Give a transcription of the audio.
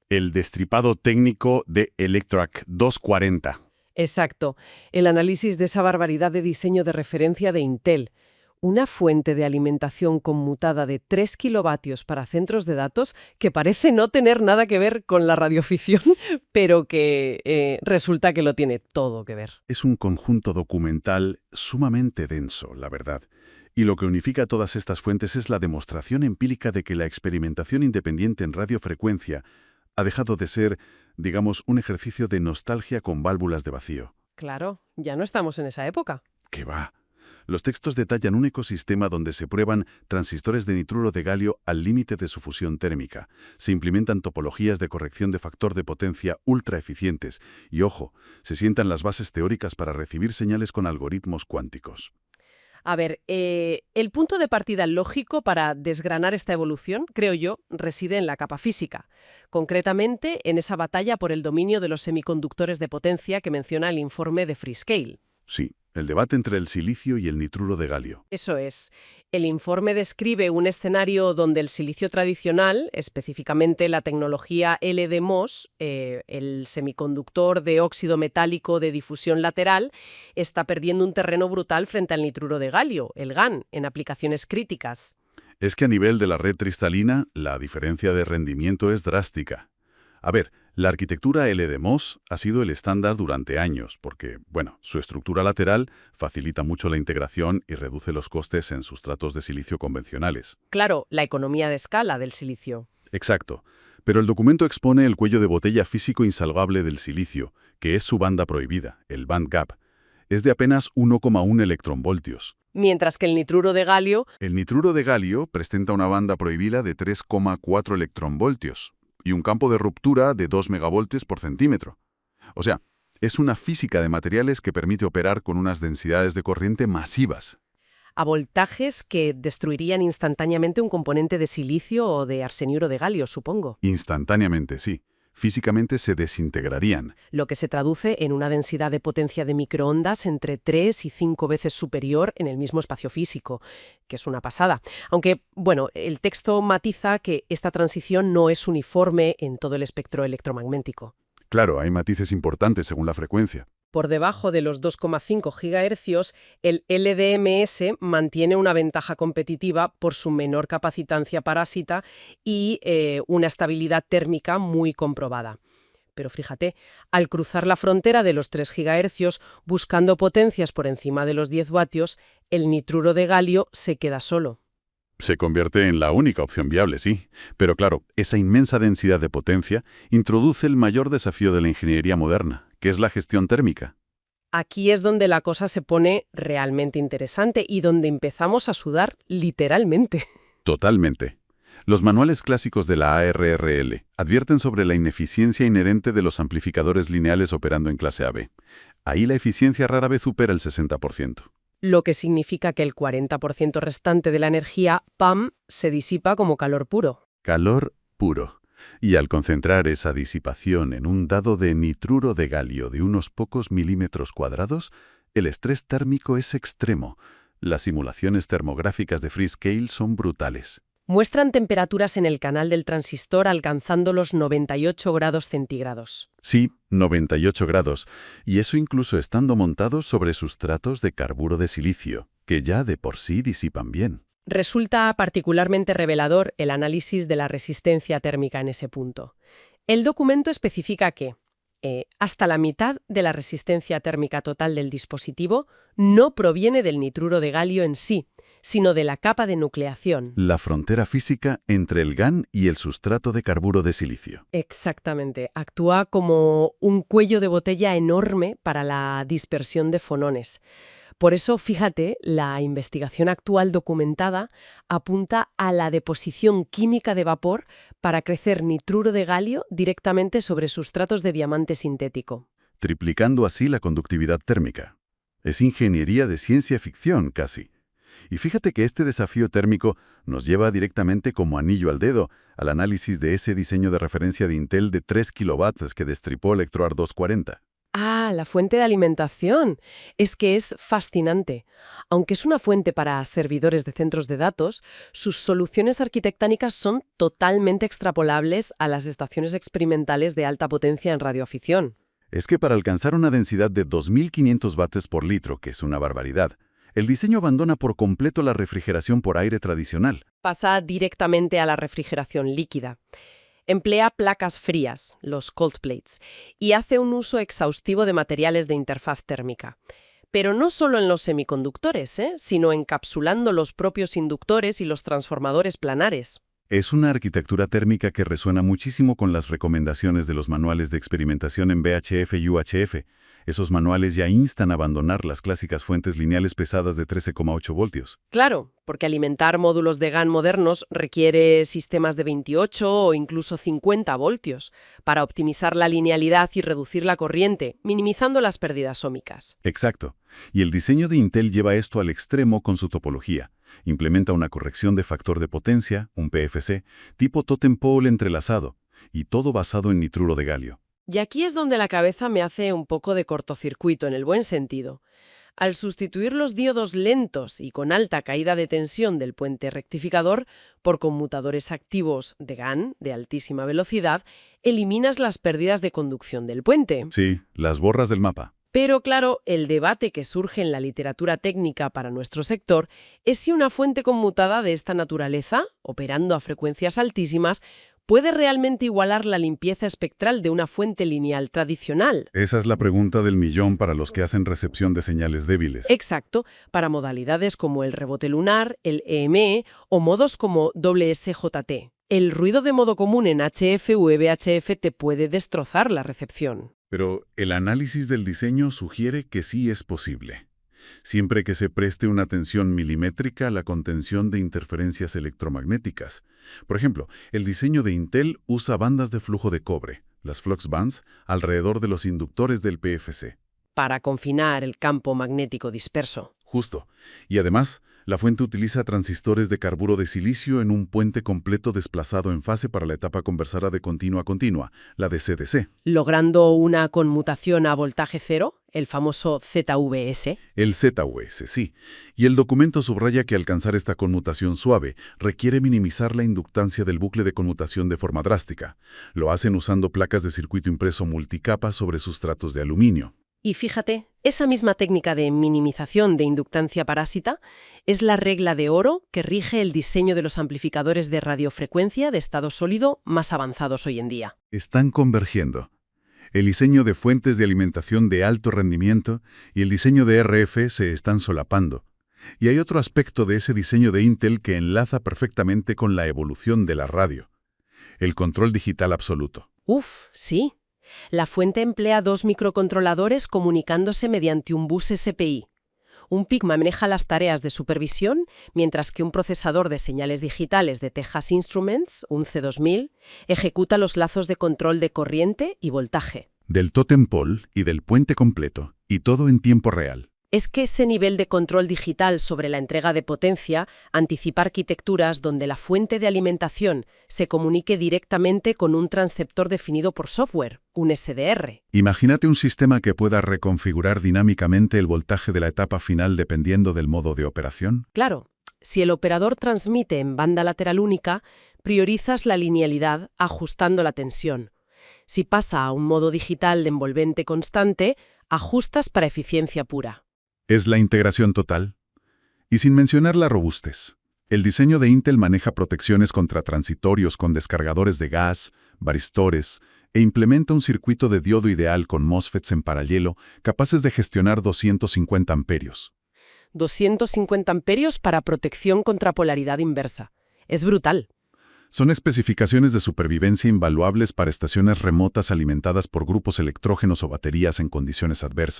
El destripado técnico de Electrac 240. Exacto, el análisis de esa barbaridad de diseño de referencia de Intel. Una fuente de alimentación conmutada de 3 kilovatios para centros de datos que parece no tener nada que ver con la radioficción, pero que resulta que lo tiene todo que ver. Es un conjunto documental sumamente denso, la verdad. Y lo que unifica todas estas fuentes es la demostración empírica de que la experimentación independiente en radiofrecuencia ha dejado de ser, digamos, un ejercicio de nostalgia con válvulas de vacío. Claro, ya no estamos en esa época. ¿Qué va? Los textos detallan un ecosistema donde se prueban transistores de nitruro de galio al límite de su fusión térmica. Se implementan topologías de corrección de factor de potencia ultra eficientes y, ojo, se sientan las bases teóricas para recibir señales con algoritmos cuánticos. A ver, el punto de partida lógico para desgranar esta evolución, creo yo, reside en la capa física. Concretamente, en esa batalla por el dominio de los semiconductores de potencia que menciona el informe de Freescale. Sí, el debate entre el silicio y el nitruro de galio. Eso es. El informe describe un escenario donde el silicio tradicional, específicamente la tecnología LDMOS, el semiconductor de óxido metálico de difusión lateral, está perdiendo un terreno brutal frente al nitruro de galio, el GaN, en aplicaciones críticas. Es que a nivel de la red cristalina, la diferencia de rendimiento es drástica. A ver, la arquitectura LDMOS ha sido el estándar durante años porque, bueno, su estructura lateral facilita mucho la integración y reduce los costes en sustratos de silicio convencionales. Claro, la economía de escala del silicio. Exacto. Pero el documento expone el cuello de botella físico insalvable del silicio, que es su banda prohibida, el band gap. Es de apenas 1,1 electronvoltios. Mientras que el nitruro de galio... El nitruro de galio presenta una banda prohibida de 3,4 electronvoltios y un campo de ruptura de 2 megavoltios por centímetro. O sea, es una física de materiales que permite operar con unas densidades de corriente masivas. a voltajes que destruirían instantáneamente un componente de silicio o de arseniuro de galio, supongo. Instantáneamente, sí. Físicamente se desintegrarían. Lo que se traduce en una densidad de potencia de microondas entre 3 y 5 veces superior en el mismo espacio físico, que es una pasada. Aunque, bueno, el texto matiza que esta transición no es uniforme en todo el espectro electromagnético. Claro, hay matices importantes según la frecuencia. Por debajo de los 2,5 GHz, el LDMS mantiene una ventaja competitiva por su menor capacitancia parásita y una estabilidad térmica muy comprobada. Pero fíjate, al cruzar la frontera de los 3 GHz, buscando potencias por encima de los 10 vatios, el nitruro de galio se queda solo. Se convierte en la única opción viable, sí. Pero claro, esa inmensa densidad de potencia introduce el mayor desafío de la ingeniería moderna, que es la gestión térmica. Aquí es donde la cosa se pone realmente interesante y donde empezamos a sudar literalmente. Totalmente. Los manuales clásicos de la ARRL advierten sobre la ineficiencia inherente de los amplificadores lineales operando en clase AB. Ahí la eficiencia rara vez supera el 60%. Lo que significa que el 40% restante de la energía, PAM, se disipa como calor puro. Calor puro. Y al concentrar esa disipación en un dado de nitruro de galio de unos pocos milímetros cuadrados, el estrés térmico es extremo. Las simulaciones termográficas de Freescale son brutales. Muestran temperaturas en el canal del transistor alcanzando los 98 grados centígrados. Sí, 98 grados, y eso incluso estando montados sobre sustratos de carburo de silicio, que ya de por sí disipan bien. Resulta particularmente revelador el análisis de la resistencia térmica en ese punto. El documento especifica que hasta la mitad de la resistencia térmica total del dispositivo no proviene del nitruro de galio en sí, sino de la capa de nucleación. La frontera física entre el GaN y el sustrato de carburo de silicio. Exactamente. Actúa como un cuello de botella enorme para la dispersión de fonones. Por eso, fíjate, la investigación actual documentada apunta a la deposición química de vapor para crecer nitruro de galio directamente sobre sustratos de diamante sintético. Triplicando así la conductividad térmica. Es ingeniería de ciencia ficción, casi. Y fíjate que este desafío térmico nos lleva directamente como anillo al dedo al análisis de ese diseño de referencia de Intel de 3 kilovatios que destripó Electroart 240. La fuente de alimentación. Es que es fascinante. Aunque es una fuente para servidores de centros de datos, sus soluciones arquitectónicas son totalmente extrapolables a las estaciones experimentales de alta potencia en radioafición. Es que para alcanzar una densidad de 2.500 watts por litro, que es una barbaridad, el diseño abandona por completo la refrigeración por aire tradicional. Pasa directamente a la refrigeración líquida. Emplea placas frías, los cold plates, y hace un uso exhaustivo de materiales de interfaz térmica. Pero no solo en los semiconductores, sino encapsulando los propios inductores y los transformadores planares. Es una arquitectura térmica que resuena muchísimo con las recomendaciones de los manuales de experimentación en VHF y UHF. Esos manuales ya instan a abandonar las clásicas fuentes lineales pesadas de 13,8 voltios. Claro, porque alimentar módulos de GaN modernos requiere sistemas de 28 o incluso 50 voltios para optimizar la linealidad y reducir la corriente, minimizando las pérdidas óhmicas. Exacto. Y el diseño de Intel lleva esto al extremo con su topología. Implementa una corrección de factor de potencia, un PFC, tipo totem pole entrelazado, y todo basado en nitruro de galio. Y aquí es donde la cabeza me hace un poco de cortocircuito, en el buen sentido. Al sustituir los diodos lentos y con alta caída de tensión del puente rectificador por conmutadores activos de GaN de altísima velocidad, eliminas las pérdidas de conducción del puente. Sí, las borras del mapa. Pero claro, el debate que surge en la literatura técnica para nuestro sector es si una fuente conmutada de esta naturaleza, operando a frecuencias altísimas, puede realmente igualar la limpieza espectral de una fuente lineal tradicional. Esa es la pregunta del millón para los que hacen recepción de señales débiles. Exacto, para modalidades como el rebote lunar, el EME o modos como WSJT. El ruido de modo común en HF u VHF te puede destrozar la recepción. Pero el análisis del diseño sugiere que sí es posible, siempre que se preste una atención milimétrica a la contención de interferencias electromagnéticas. Por ejemplo, el diseño de Intel usa bandas de flujo de cobre, las flux bands, alrededor de los inductores del PFC. Para confinar el campo magnético disperso. Justo. Y además, la fuente utiliza transistores de carburo de silicio en un puente completo desplazado en fase para la etapa conversora de continua a continua, la de CDC. Logrando una conmutación a voltaje cero, el famoso ZVS. El ZVS, sí. Y el documento subraya que alcanzar esta conmutación suave requiere minimizar la inductancia del bucle de conmutación de forma drástica. Lo hacen usando placas de circuito impreso multicapa sobre sustratos de aluminio. Y fíjate, esa misma técnica de minimización de inductancia parásita es la regla de oro que rige el diseño de los amplificadores de radiofrecuencia de estado sólido más avanzados hoy en día. Están convergiendo. El diseño de fuentes de alimentación de alto rendimiento y el diseño de RF se están solapando. Y hay otro aspecto de ese diseño de Intel que enlaza perfectamente con la evolución de la radio: el control digital absoluto. Sí. La fuente emplea dos microcontroladores comunicándose mediante un bus SPI. Un PIC maneja las tareas de supervisión, mientras que un procesador de señales digitales de Texas Instruments, un C2000, ejecuta los lazos de control de corriente y voltaje. Del totem pole y del puente completo, y todo en tiempo real. Es que ese nivel de control digital sobre la entrega de potencia anticipa arquitecturas donde la fuente de alimentación se comunique directamente con un transceptor definido por software, un SDR. Imagínate un sistema que pueda reconfigurar dinámicamente el voltaje de la etapa final dependiendo del modo de operación. Claro, si el operador transmite en banda lateral única, priorizas la linealidad ajustando la tensión. Si pasa a un modo digital de envolvente constante, ajustas para eficiencia pura. Es la integración total. Y sin mencionar la robustez. El diseño de Intel maneja protecciones contra transitorios con descargadores de gas, varistores, e implementa un circuito de diodo ideal con MOSFETs en paralelo capaces de gestionar 250 amperios. 250 amperios para protección contra polaridad inversa. Es brutal. Son especificaciones de supervivencia invaluables para estaciones remotas alimentadas por grupos electrógenos o baterías en condiciones adversas.